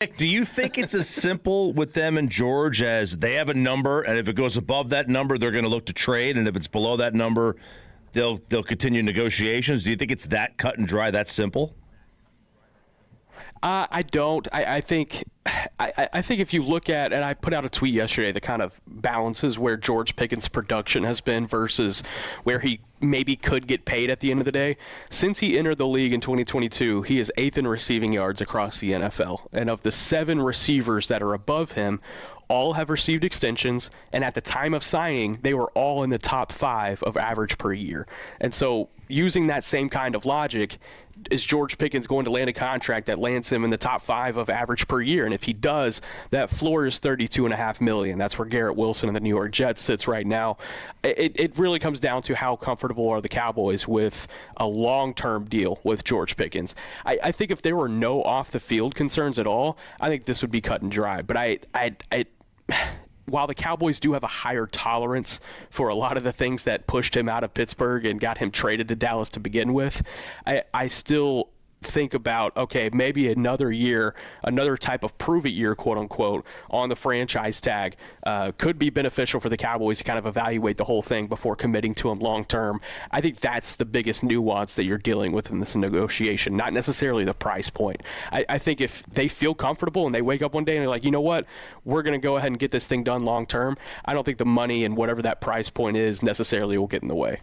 Nick, do you think it's as simple with them and George as they have a number, and if it goes above that number, they're going to look to trade, and if it's below that number, they'll continue negotiations? Do you think it's that cut and dry, that simple? I don't. I think if you look at, and I put out a tweet yesterday that kind of balances where George Pickens' production has been versus where he maybe could get paid at the end of the day. Since he entered the league in 2022, he is 8th in receiving yards across the NFL. And of the 7 receivers that are above him, all have received extensions, and at the time of signing, they were all in the top 5 of average per year. And so using that same kind of logic, is George Pickens going to land a contract that lands him in the top 5 of average per year? And if he does, that floor is $32.5 million. That's where Garrett Wilson and the New York Jets sits right now. It really comes down to how comfortable are the Cowboys with a long-term deal with George Pickens. I think if there were no off-the-field concerns at all, I think this would be cut and dry. But while the Cowboys do have a higher tolerance for a lot of the things that pushed him out of Pittsburgh and got him traded to Dallas to begin with, I still think about, okay, maybe another year, another type of prove it year, quote unquote, on the franchise tag could be beneficial for the Cowboys to kind of evaluate the whole thing before committing to him long term. I think that's the biggest nuance that you're dealing with in this negotiation, not necessarily the price point. I think if they feel comfortable and they wake up one day and they're like, you know what, we're going to go ahead and get this thing done long term, I don't think the money and whatever that price point is necessarily will get in the way.